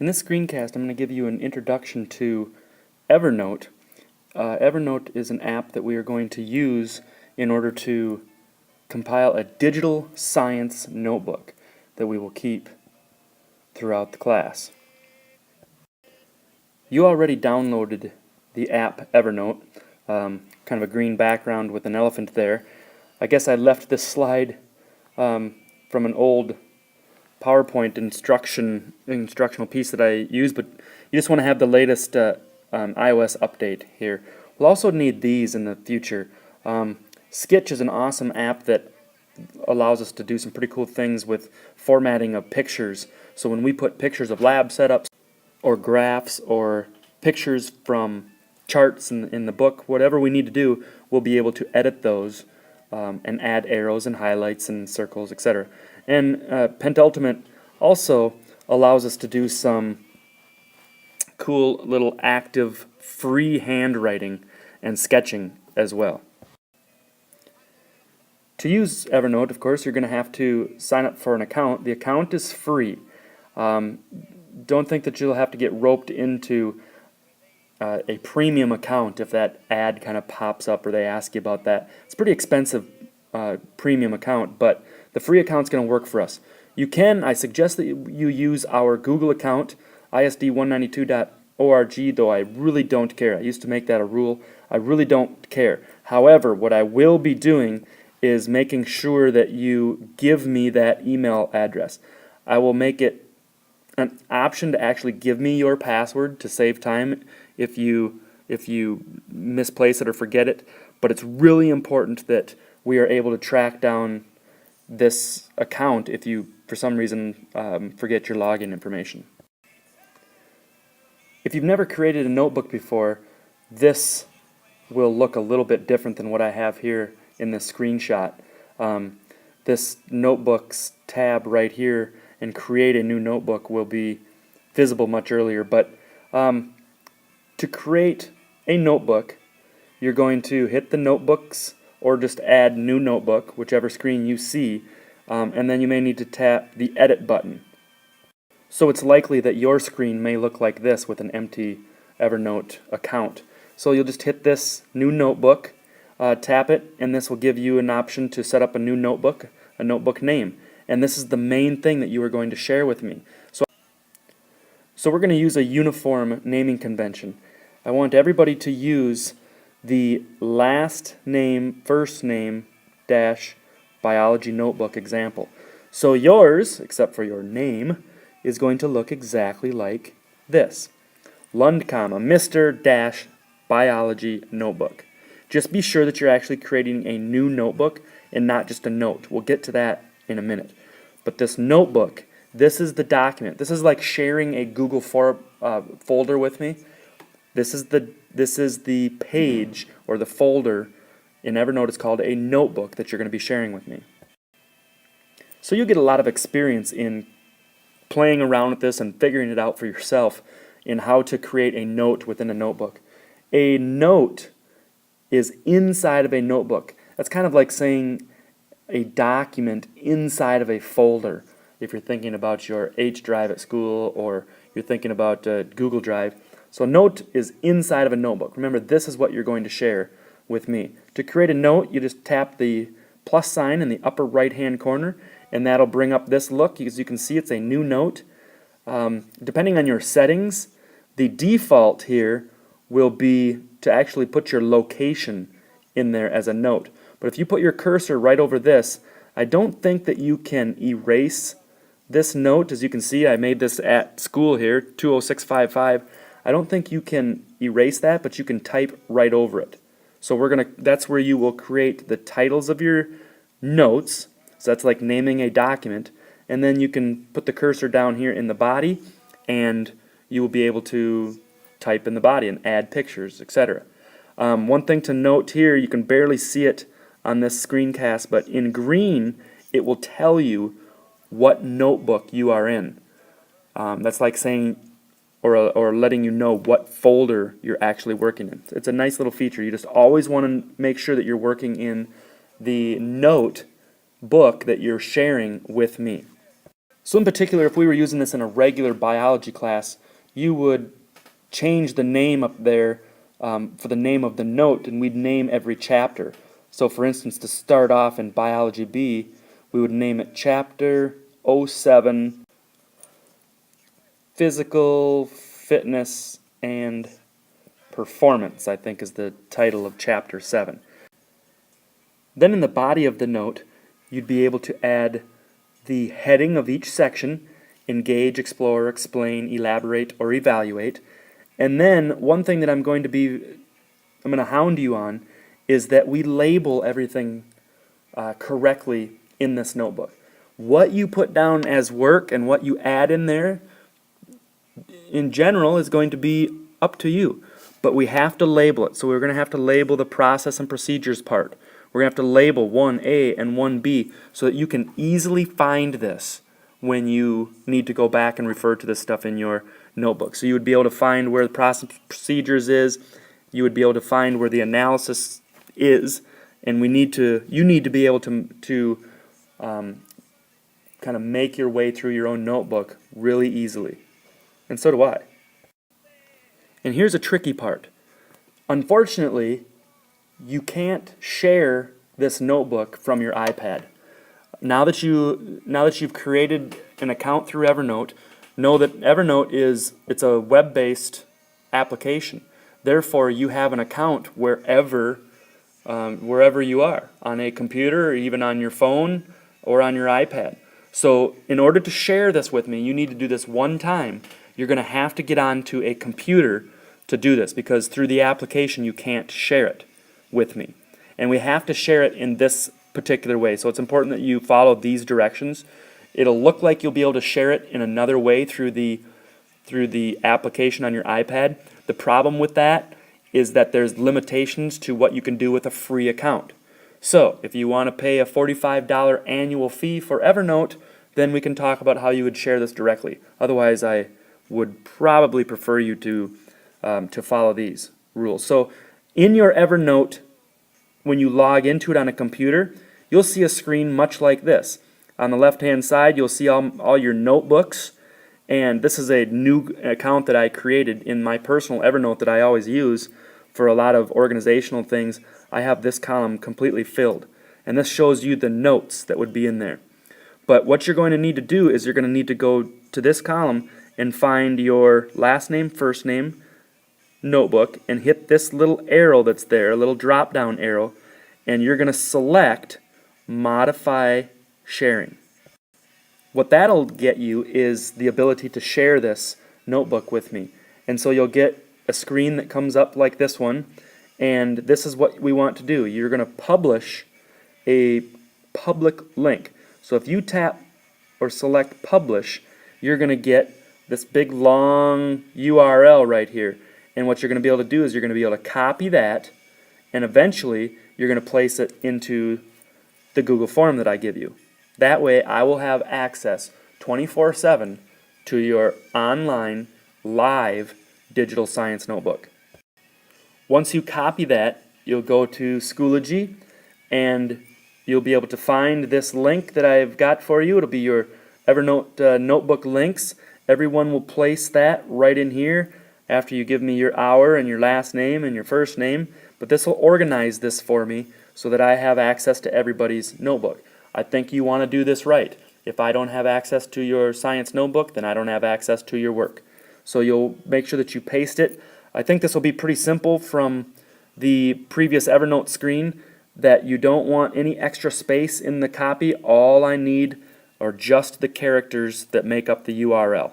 In this screencast, I'm going to give you an introduction to Evernote. Evernote is an app that we are going to use in order to compile a digital science notebook that we will keep throughout the class. You already downloaded the app Evernote, kind of a green background with an elephant there. I guess I left this slide from an old PowerPoint instructional piece that I use, but you just want to have the latest iOS update here. We'll also need these in the future. Sketch is an awesome app that allows us to do some pretty cool things with formatting of pictures. So when we put pictures of lab setups or graphs or pictures from charts in the book, whatever we need to do, we'll be able to edit those and add arrows and highlights and circles, etc. And Pentultimate also allows us to do some cool little active free handwriting and sketching as well. To use Evernote, of course, you're going to have to sign up for an account. The account is free. Don't think that you'll have to get roped into a premium account if that ad kind of pops up or they ask you about that. It's a pretty expensive premium account, but the free account's going to work for us. I suggest that you use our Google account, isd192.org, though I really don't care. I used to make that a rule. I really don't care. However, what I will be doing is making sure that you give me that email address. I will make it an option to actually give me your password to save time if you misplace it or forget it, but it's really important that we are able to track down this account if you, for some reason, forget your login information. If you've never created a notebook before, this will look a little bit different than what I have here in this screenshot. This Notebooks tab right here and create a new notebook will be visible much earlier, but to create a notebook, you're going to hit the Notebooks or just add New Notebook, whichever screen you see, and then you may need to tap the Edit button. So it's likely that your screen may look like this with an empty Evernote account. So you'll just hit this New Notebook, tap it, and this will give you an option to set up a new notebook, a notebook name. And this is the main thing that you are going to share with me. So we're going to use a uniform naming convention. I want everybody to use the last name, first name, dash, biology notebook example. So yours, except for your name, is going to look exactly like this. Lund, Mr. dash biology notebook. Just be sure that you're actually creating a new notebook and not just a note. We'll get to that in a minute. But this notebook, this is the document. This is like sharing a Google folder with me. This is the page or the folder in Evernote. It's called a notebook that you're going to be sharing with me. So you'll get a lot of experience in playing around with this and figuring it out for yourself in how to create a note within a notebook. A note is inside of a notebook. That's kind of like saying a document inside of a folder. If you're thinking about your H drive at school or you're thinking about Google Drive. So a note is inside of a notebook. Remember, this is what you're going to share with me. To create a note, you just tap the plus sign in the upper right-hand corner, and that'll bring up this look. As you can see, it's a new note. Depending on your settings, the default here will be to actually put your location in there as a note. But if you put your cursor right over this, I don't think that you can erase this note. As you can see, I made this at school here, 20655. I don't think you can erase that, but you can type right over it. So that's where you will create the titles of your notes. So that's like naming a document. And then you can put the cursor down here in the body, and you will be able to type in the body and add pictures, etc. One thing to note here, you can barely see it on this screencast, but in green, it will tell you what notebook you are in. That's like saying or letting you know what folder you're actually working in. It's a nice little feature. You just always want to make sure that you're working in the note book that you're sharing with me. So in particular, if we were using this in a regular biology class, you would change the name up there for the name of the note, and we'd name every chapter. So for instance, to start off in Biology B, we would name it Chapter 07, Physical Fitness and Performance, I think is the title of Chapter 7. Then in the body of the note, you'd be able to add the heading of each section: engage, explore, explain, elaborate, or evaluate. And then one thing that I'm going to hound you on is that we label everything correctly in this notebook. What you put down as work and what you add in there, in general, is going to be up to you. But we have to label it. So we're going to have to label the process and procedures part. We're going to have to label 1A and 1B so that you can easily find this when you need to go back and refer to this stuff in your notebook. So you would be able to find where the process and procedures is. You would be able to find where the analysis is. And you need to be able to kind of make your way through your own notebook really easily. And so do I. And here's a tricky part. Unfortunately, you can't share this notebook from your iPad. Now that you've created an account through Evernote, know that Evernote it's a web-based application. Therefore, you have an account wherever you are, on a computer or even on your phone or on your iPad. So in order to share this with me, you need to do this one time. You're going to have to get onto a computer to do this, because through the application you can't share it with me. And we have to share it in this particular way. So it's important that you follow these directions. It'll look like you'll be able to share it in another way through the application on your iPad. The problem with that is that there's limitations to what you can do with a free account. So if you want to pay a $45 annual fee for Evernote, then we can talk about how you would share this directly. Otherwise, I would probably prefer you to follow these rules. So in your Evernote, when you log into it on a computer, you'll see a screen much like this. On the left-hand side, you'll see all your notebooks, and this is a new account that I created in my personal Evernote that I always use for a lot of organizational things. I have this column completely filled, and this shows you the notes that would be in there. But what you're going to need to do is you're going to need to go to this column and find your last name, first name, notebook, and hit this little arrow that's there, a little drop down arrow, and you're going to select modify sharing. What that'll get you is the ability to share this notebook with me. And so you'll get a screen that comes up like this one, and this is what we want to do. You're going to publish a public link. So if you tap or select publish, you're going to get this big long URL right here. And what you're going to be able to do is you're going to be able to copy that, and eventually you're going to place it into the Google form that I give you. That way I will have access 24/7 to your online live digital science notebook. Once you copy that, you'll go to Schoology, and you'll be able to find this link that I've got for you. It'll be your Evernote notebook links. Everyone will place that right in here after you give me your hour and your last name and your first name. But this will organize this for me so that I have access to everybody's notebook. I think you want to do this right. If I don't have access to your science notebook, then I don't have access to your work. So you'll make sure that you paste it. I think this will be pretty simple from the previous Evernote screen, that you don't want any extra space in the copy. All I need are just the characters that make up the URL.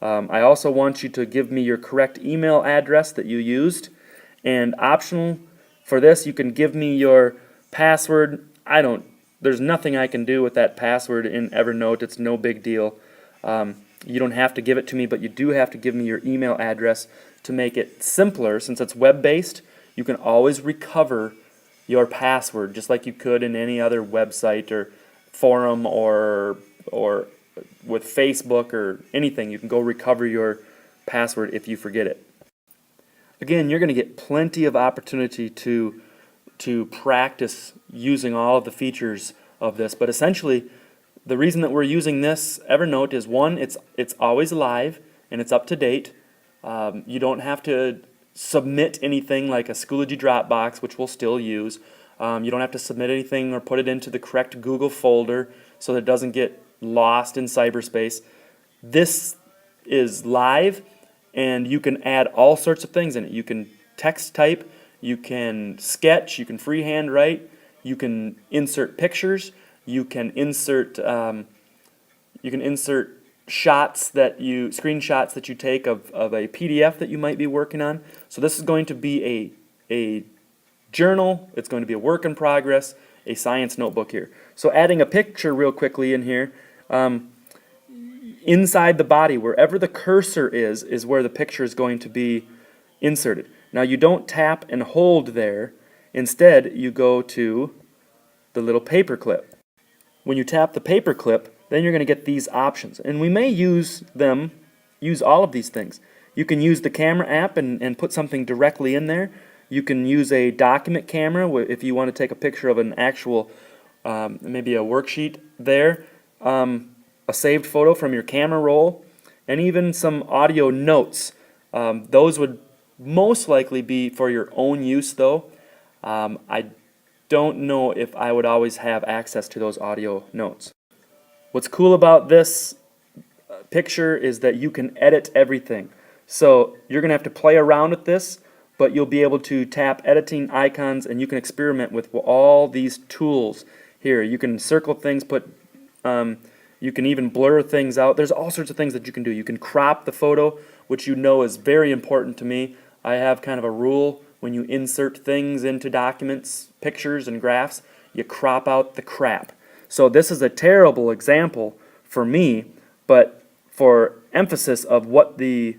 I also want you to give me your correct email address that you used, and optional for this, you can give me your password. There's nothing I can do with that password in Evernote. It's no big deal. You don't have to give it to me, but you do have to give me your email address to make it simpler. Since it's web-based, you can always recover your password just like you could in any other website or forum or with Facebook or anything. You can go recover your password if you forget it. Again, you're going to get plenty of opportunity to practice using all of the features of this, but essentially The reason that we're using this Evernote is, one, it's always live and it's up to date. You don't have to submit anything like a Schoology Dropbox, which we'll still use. You don't have to submit anything or put it into the correct Google folder so that it doesn't get lost in cyberspace. This is live, and you can add all sorts of things in it. You can text type, you can sketch, you can freehand write, you can insert pictures, you can insert screenshots that you take of a PDF that you might be working on. So this is going to be a journal, it's going to be a work in progress, a science notebook here. So adding a picture real quickly in here, inside the body, wherever the cursor is where the picture is going to be inserted. Now you don't tap and hold there, instead you go to the little paper clip. When you tap the paper clip, then you're going to get these options. And we may use all of these things. You can use the camera app and put something directly in there. You can use a document camera if you want to take a picture of an actual, maybe a worksheet there, a saved photo from your camera roll, and even some audio notes. Those would most likely be for your own use though. I don't know if I would always have access to those audio notes. What's cool about this picture is that you can edit everything. So you're going to have to play around with this, but you'll be able to tap editing icons and you can experiment with all these tools here. You can circle things, you can even blur things out. There's all sorts of things that you can do. You can crop the photo, which you know is very important to me. I have kind of a rule: when you insert things into documents, pictures and graphs, you crop out the crap. So this is a terrible example for me, but for emphasis of what the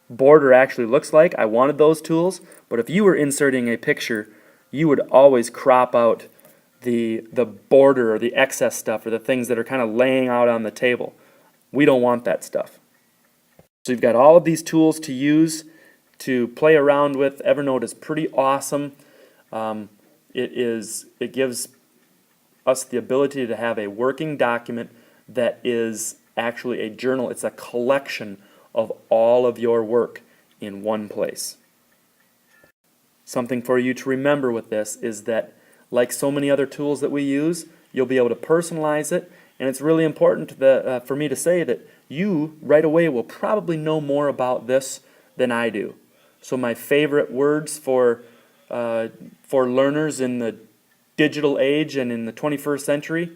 border actually looks like, I wanted those tools. But if you were inserting a picture, you would always crop out the border or the excess stuff or the things that are kind of laying out on the table. We don't want that stuff. So you've got all of these tools to use, to play around with. Evernote is pretty awesome. It gives us the ability to have a working document that is actually a journal. It's a collection of all of your work in one place. Something for you to remember with this is that, like so many other tools that we use, you'll be able to personalize it, and it's really important for me to say that you right away will probably know more about this than I do. So my favorite words for learners in the digital age and in the 21st century: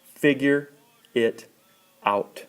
figure it out.